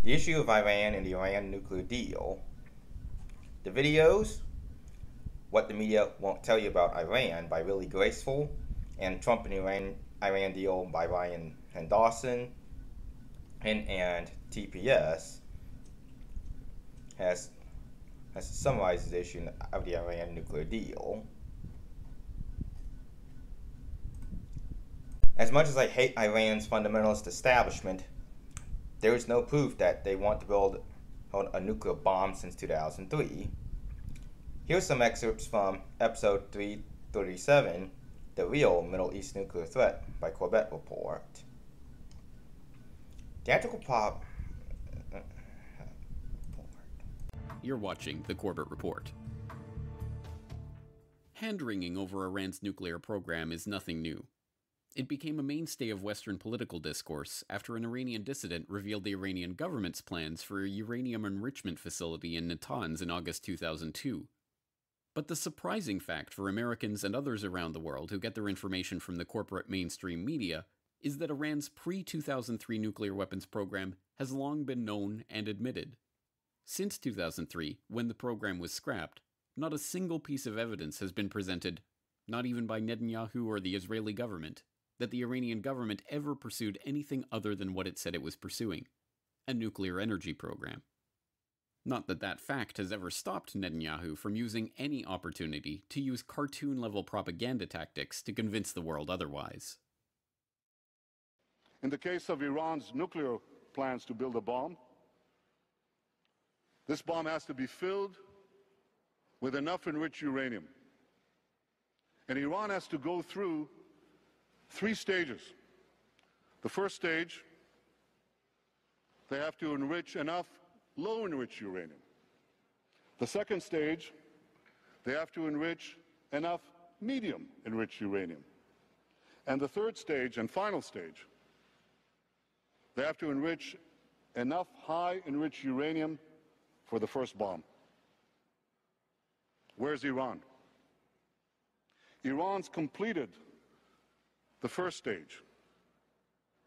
The issue of Iran and the Iran nuclear deal. The videos, What the Media Won't Tell You About Iran by Willie Graceful, and Trump and Iran Deal by Ryan and Dawson, and TPS has summarized the issue of the Iran nuclear deal. As much as I hate Iran's fundamentalist establishment, there is no proof that they want to build a nuclear bomb since 2003. Here's some excerpts from episode 337, The Real Middle East Nuclear Threat by Corbett Report. The You're watching the Corbett Report. Hand-wringing over Iran's nuclear program is nothing new. It became a mainstay of Western political discourse after an Iranian dissident revealed the Iranian government's plans for a uranium enrichment facility in Natanz in August 2002. But the surprising fact for Americans and others around the world who get their information from the corporate mainstream media is that Iran's pre-2003 nuclear weapons program has long been known and admitted. Since 2003, when the program was scrapped, not a single piece of evidence has been presented, not even by Netanyahu or the Israeli government, that the Iranian government ever pursued anything other than what it said it was pursuing, a nuclear energy program. Not that that fact has ever stopped Netanyahu from using any opportunity to use cartoon-level propaganda tactics to convince the world otherwise. In the case of Iran's nuclear plans to build a bomb, this bomb has to be filled with enough enriched uranium. And Iran has to go through 3 stages. The first stage, they have to enrich enough low-enriched uranium. The second stage, they have to enrich enough medium-enriched uranium. And the third stage and final stage, they have to enrich enough high-enriched uranium for the first bomb. Where's Iran? Iran's completed the first stage.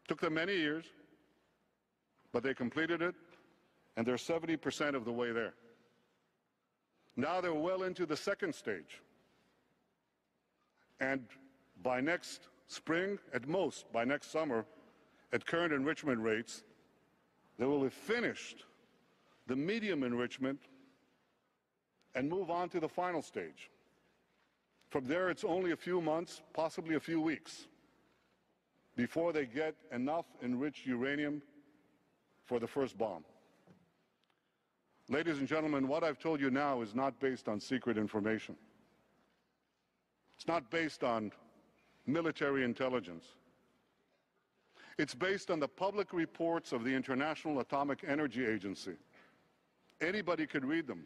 Took them many years, but they completed it, and they're 70% of the way there. Now they're well into the second stage. And by next spring, at most, by next summer, at current enrichment rates, they will have finished the medium enrichment and move on to the final stage. From there, it's only a few months, possibly a few weeks, before they get enough enriched uranium for the first bomb. Ladies and gentlemen, what I've told you now is not based on secret information. It's not based on military intelligence. It's based on the public reports of the International Atomic Energy Agency. Anybody could read them.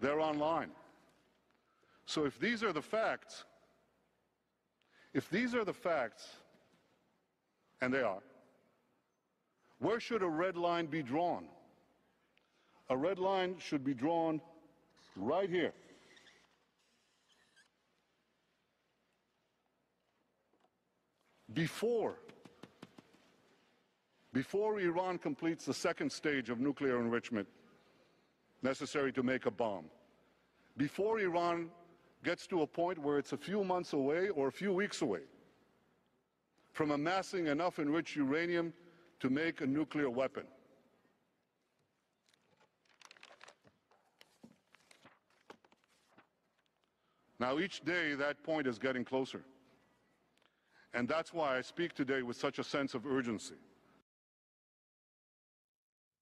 They're online. So if these are the facts, and they are, where should a red line be drawn? A red line should be drawn right here. Before Iran completes the second stage of nuclear enrichment necessary to make a bomb, before Iran gets to a point where it's a few months away or a few weeks away from amassing enough enriched uranium to make a nuclear weapon. Now, each day, that point is getting closer. And that's why I speak today with such a sense of urgency.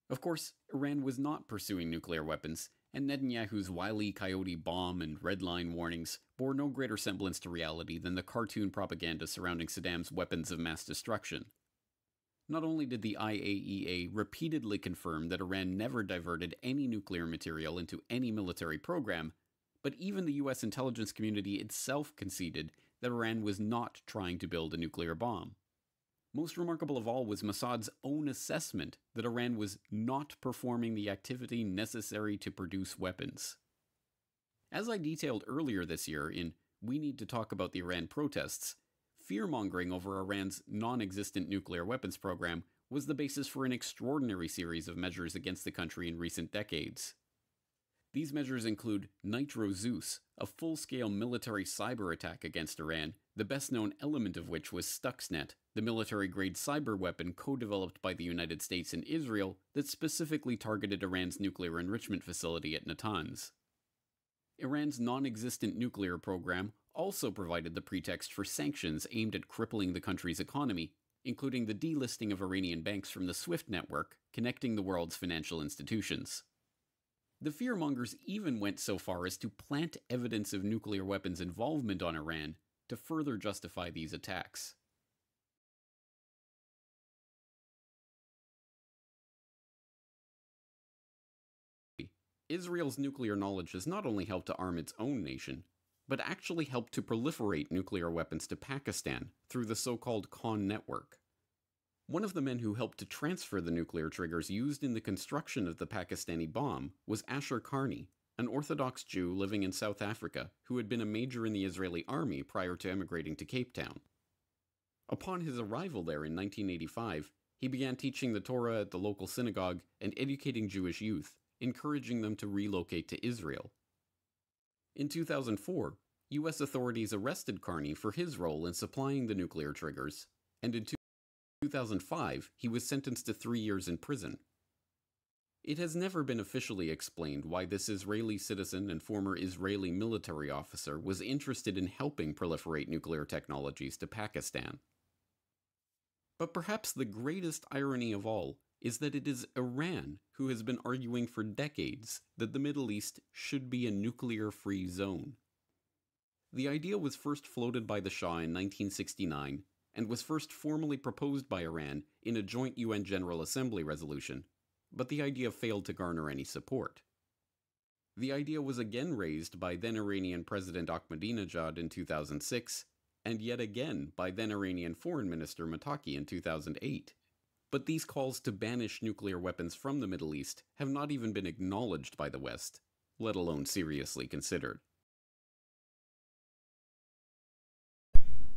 Of course, Iran was not pursuing nuclear weapons, and Netanyahu's Wile E. Coyote bomb and red line warnings bore no greater semblance to reality than the cartoon propaganda surrounding Saddam's weapons of mass destruction. Not only did the IAEA repeatedly confirm that Iran never diverted any nuclear material into any military program, but even the US intelligence community itself conceded that Iran was not trying to build a nuclear bomb. Most remarkable of all was Mossad's own assessment that Iran was not performing the activity necessary to produce weapons. As I detailed earlier this year in We Need to Talk About the Iran Protests, fear-mongering over Iran's non-existent nuclear weapons program was the basis for an extraordinary series of measures against the country in recent decades. These measures include Nitro Zeus, a full-scale military cyber attack against Iran, the best-known element of which was Stuxnet, the military-grade cyber weapon co-developed by the United States and Israel that specifically targeted Iran's nuclear enrichment facility at Natanz. Iran's non-existent nuclear program also provided the pretext for sanctions aimed at crippling the country's economy, including the delisting of Iranian banks from the SWIFT network, connecting the world's financial institutions. The fearmongers even went so far as to plant evidence of nuclear weapons involvement on Iran to further justify these attacks. Israel's nuclear knowledge has not only helped to arm its own nation, but actually helped to proliferate nuclear weapons to Pakistan through the so-called Khan network. One of the men who helped to transfer the nuclear triggers used in the construction of the Pakistani bomb was Asher Karni, an Orthodox Jew living in South Africa who had been a major in the Israeli army prior to emigrating to Cape Town. Upon his arrival there in 1985, he began teaching the Torah at the local synagogue and educating Jewish youth, encouraging them to relocate to Israel. In 2004, U.S. authorities arrested Karni for his role in supplying the nuclear triggers, and in 2005, he was sentenced to 3 years in prison. It has never been officially explained why this Israeli citizen and former Israeli military officer was interested in helping proliferate nuclear technologies to Pakistan. But perhaps the greatest irony of all is that it is Iran who has been arguing for decades that the Middle East should be a nuclear-free zone. The idea was first floated by the Shah in 1969 and was first formally proposed by Iran in a joint UN General Assembly resolution, but the idea failed to garner any support. The idea was again raised by then-Iranian President Ahmadinejad in 2006, and yet again by then-Iranian Foreign Minister Mottaki in 2008. But these calls to banish nuclear weapons from the Middle East have not even been acknowledged by the West, let alone seriously considered.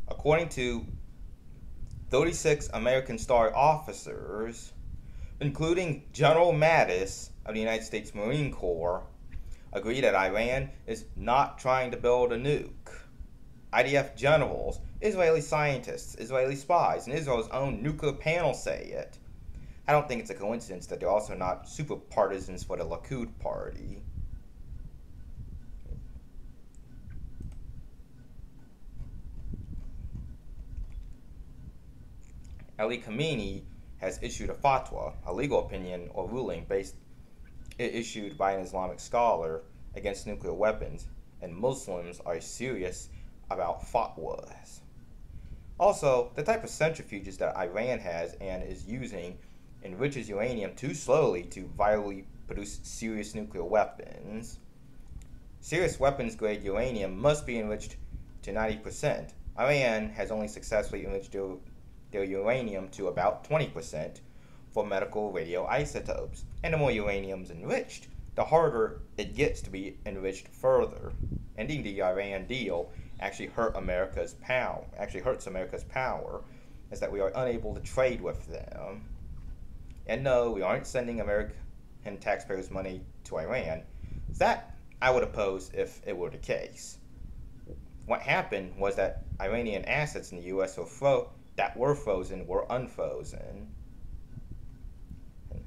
According to 36 American Star officers, including General Mattis of the United States Marine Corps, agree that Iran is not trying to build a nuke. IDF generals, Israeli scientists, Israeli spies, and Israel's own nuclear panel say it. I don't think it's a coincidence that they're also not super partisans for the Likud party. Ali Khamenei has issued a fatwa, a legal opinion or ruling issued by an Islamic scholar against nuclear weapons, and Muslims are serious about fatwas. Also, the type of centrifuges that Iran has and is using enriches uranium too slowly to virally produce serious nuclear weapons. Serious weapons-grade uranium must be enriched to 90%. Iran has only successfully enriched their uranium to about 20% for medical radioisotopes, and the more uranium is enriched, the harder it gets to be enriched further. Ending the Iran deal actually hurts America's power, is that we are unable to trade with them. And no, we aren't sending American taxpayers' money to Iran. That I would oppose if it were the case. What happened was that Iranian assets in the U.S. that were frozen were unfrozen. A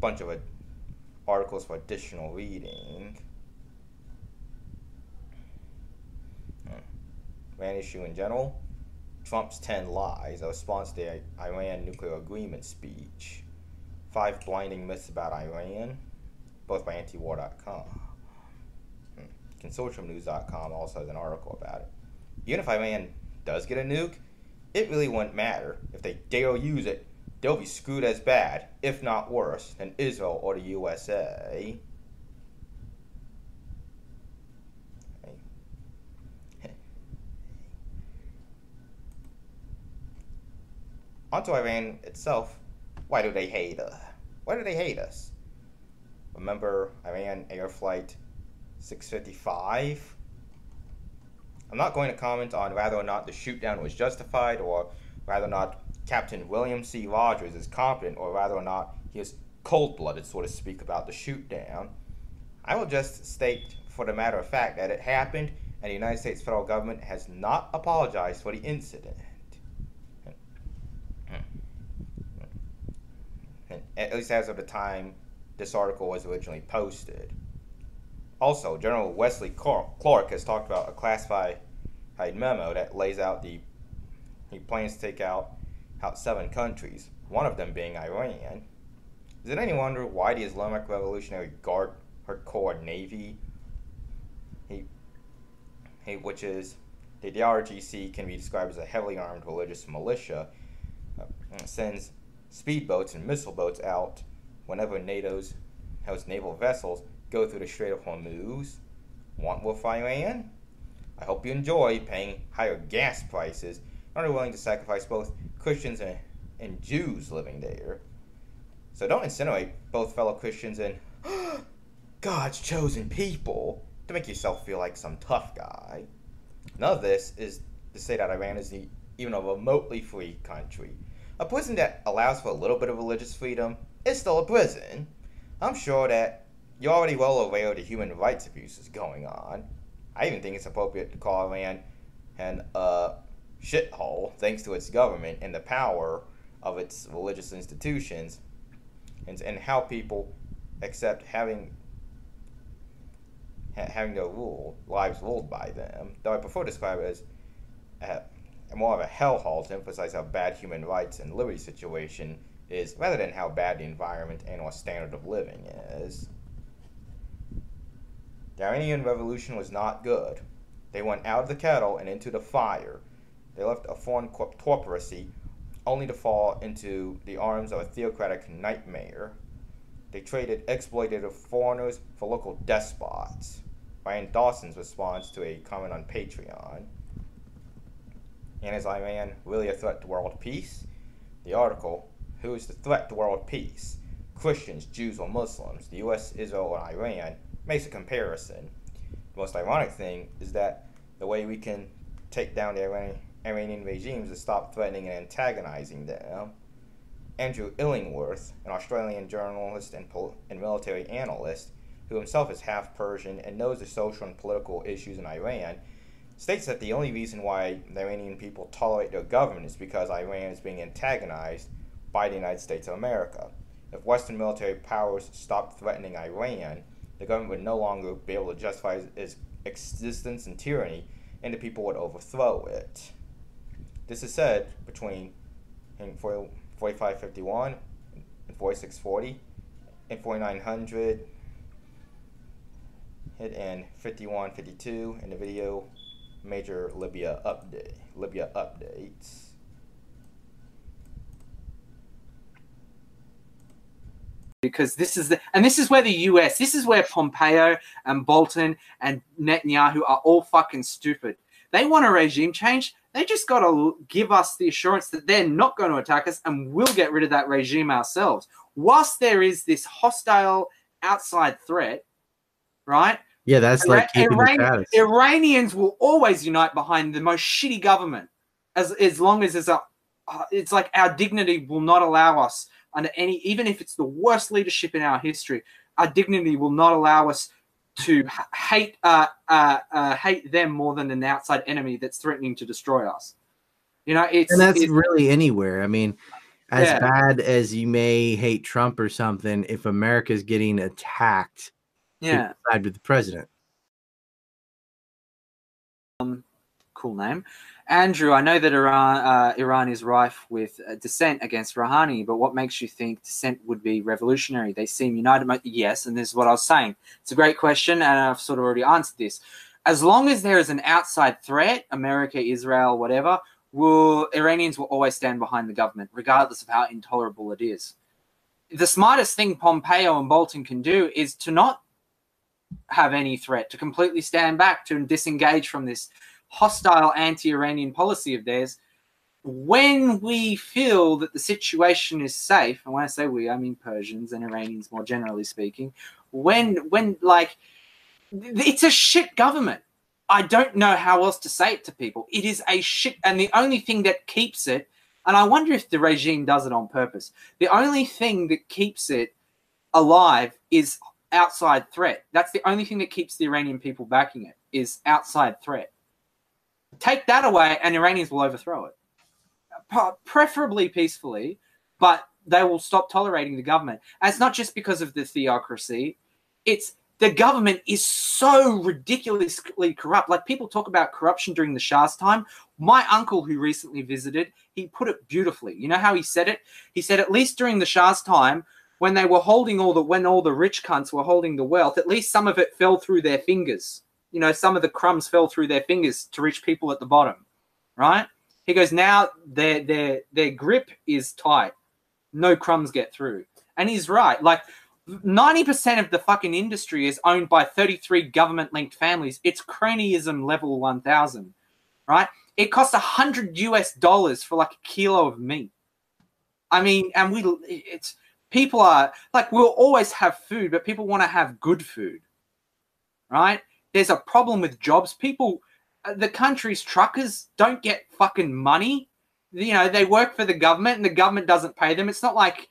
bunch of articles for additional reading. Iran issue in general. Trump's 10 lies, a response to the Iran nuclear agreement speech. 5 blinding myths about Iran, both by antiwar.com. Consortiumnews.com also has an article about it. Even if Iran does get a nuke, it really wouldn't matter. If they dare use it, they'll be screwed as bad, if not worse, than Israel or the USA. Onto Iran itself. Why do they hate us? Why do they hate us? Remember Iran Air Flight 655? I'm not going to comment on whether or not the shootdown was justified or whether or not Captain William C. Rogers is competent, or rather or not he is cold-blooded, so to speak, about the shoot-down. I will just state, for the matter of fact, that it happened, and the United States federal government has not apologized for the incident. At least as of the time this article was originally posted. Also, General Wesley Clark has talked about a classified memo that lays out he plans to take out 7 countries, one of them being Iran. Is it any wonder why the Islamic Revolutionary Guard Corps Navy, which is the IRGC, can be described as a heavily armed religious militia, sends speedboats and missile boats out whenever NATO's naval vessels go through the Strait of Hormuz? Want war for Iran? I hope you enjoy paying higher gas prices and are willing to sacrifice both Christians and Jews living there. So don't incinerate both fellow Christians and God's chosen people to make yourself feel like some tough guy. None of this is to say that Iran is even a remotely free country. A prison that allows for a little bit of religious freedom is still a prison. I'm sure that you're already well aware of the human rights abuses going on. I even think it's appropriate to call Iran an shithole thanks to its government and the power of its religious institutions and how people accept having their lives ruled by them. Though I prefer to describe it as more of a hellhole to emphasize how bad human rights and liberty situation is rather than how bad the environment and or standard of living is. The Iranian Revolution was not good. They went out of the kettle and into the fire. They left a foreign corporacy only to fall into the arms of a theocratic nightmare. They traded exploitative foreigners for local despots. Ryan Dawson's response to a comment on Patreon. And is Iran really a threat to world peace? The article, who is the threat to world peace? Christians, Jews, or Muslims? The US, Israel, or Iran? Makes a comparison. The most ironic thing is that the way we can take down the Iranian regime is to stop threatening and antagonizing them. Andrew Illingworth, an Australian journalist and military analyst, who himself is half Persian and knows the social and political issues in Iran, states that the only reason why the Iranian people tolerate their government is because Iran is being antagonized by the United States of America. If Western military powers stopped threatening Iran, the government would no longer be able to justify its existence and tyranny, and the people would overthrow it. This is said between 4551 and 4640 and 4900 and 5152 in the video Major Libya updates. Because this is where the US, this is where Pompeo and Bolton and Netanyahu are all fucking stupid. They want a regime change. They just got to give us the assurance that they're not going to attack us and we'll get rid of that regime ourselves. Whilst there is this hostile outside threat, right? Yeah, that's like keeping the status. Iranians will always unite behind the most shitty government, as long as it's like our dignity will not allow us under any, even if it's the worst leadership in our history, our dignity will not allow us to hate them more than an outside enemy that's threatening to destroy us. You know, it's really anywhere. I mean, as bad as you may hate Trump or something, if America's getting attacked, side with the president. Cool name. Andrew, I know that Iran is rife with dissent against Rouhani, but what makes you think dissent would be revolutionary? They seem united. Yes, and this is what I was saying. It's a great question, and I've sort of already answered this. As long as there is an outside threat, America, Israel, whatever, Iranians will always stand behind the government, regardless of how intolerable it is. The smartest thing Pompeo and Bolton can do is to not have any threat, to completely stand back, to disengage from this hostile anti-Iranian policy of theirs. When we feel that the situation is safe, and when I say we, I mean Persians and Iranians more generally speaking, when like, it's a shit government. I don't know how else to say it to people. It is a shit, and the only thing that keeps it And I wonder if the regime does it on purpose. The only thing that keeps it alive is outside threat. That's the only thing that keeps the Iranian people backing it, is outside threat. Take that away and Iranians will overthrow it. Preferably peacefully, but they will stop tolerating the government. And it's not just because of the theocracy. It's the government is so ridiculously corrupt. Like, people talk about corruption during the Shah's time. My uncle, who recently visited, he put it beautifully. You know how he said it? He said, at least during the Shah's time, when they were holding when all the rich cunts were holding the wealth, at least some of it fell through their fingers. You know, some of the crumbs fell through their fingers to rich people at the bottom, right? He goes, now their grip is tight. No crumbs get through. And he's right. Like, 90% of the fucking industry is owned by 33 government-linked families. It's cronyism level 1000, right? It costs $100 for like a kilo of meat. I mean, and people are like, we'll always have food, but people want to have good food, right? There's a problem with jobs. People, the country's truckers don't get fucking money. You know, they work for the government and the government doesn't pay them. It's not like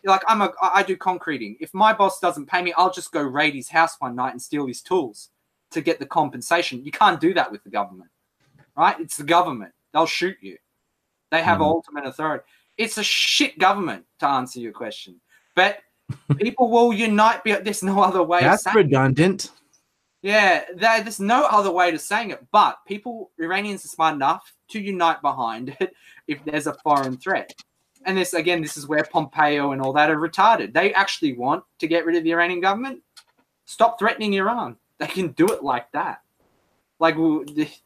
I do concreting. If my boss doesn't pay me, I'll just go raid his house one night and steal his tools to get the compensation. You can't do that with the government, right? It's the government. They'll shoot you. They have ultimate authority. It's a shit government, to answer your question. But people will unite. There's no other way. That's redundant. Yeah, there's no other way to saying it. But Iranians are smart enough to unite behind it if there's a foreign threat. And this is where Pompeo and all that are retarded. They actually want to get rid of the Iranian government. Stop threatening Iran. They can do it like that. Like, it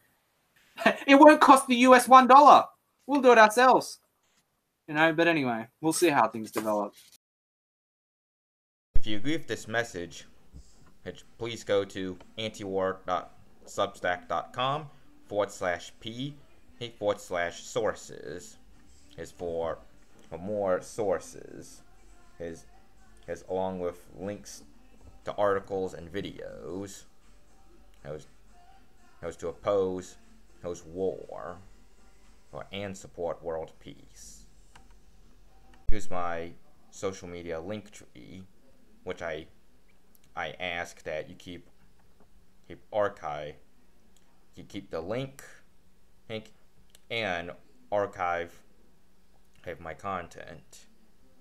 won't cost the US $1. We'll do it ourselves. You know, but anyway, we'll see how things develop. If you agree with this message, please go to antiwar.substack.com/p/sources is for more sources, along with links to articles and videos, to oppose war and support world peace. Here's my social media link tree, which I ask that you keep archive. You keep the link and archive my content,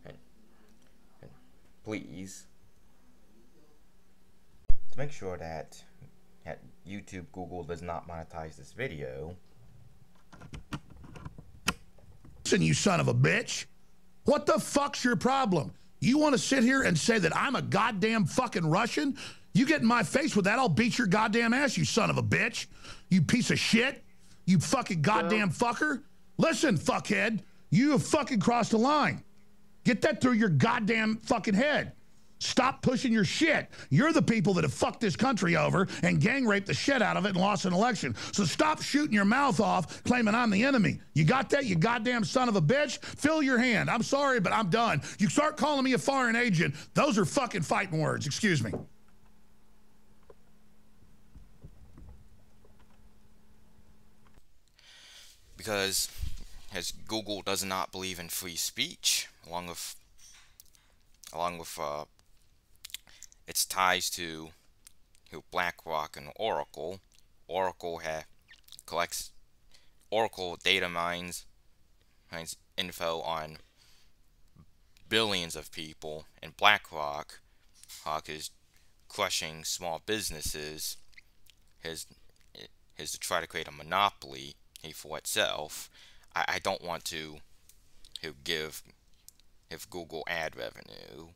and please, to make sure that YouTube, Google does not monetize this video. Listen, you son of a bitch. What the fuck's your problem? You want to sit here and say that I'm a goddamn fucking Russian? You get in my face with that, I'll beat your goddamn ass, you son of a bitch. You piece of shit. You fucking goddamn fucker. Listen, fuckhead, you have fucking crossed the line. Get that through your goddamn fucking head. Stop pushing your shit. You're the people that have fucked this country over and gang raped the shit out of it and lost an election. So stop shooting your mouth off claiming I'm the enemy. You got that, you goddamn son of a bitch? Fill your hand. I'm sorry, but I'm done. You start calling me a foreign agent, those are fucking fighting words. Excuse me. Because as Google does not believe in free speech, along with its ties to BlackRock and Oracle. Oracle collects data mines info on billions of people, and BlackRock is crushing small businesses. Is to try to create a monopoly for itself. I don't want to give Google ad revenue.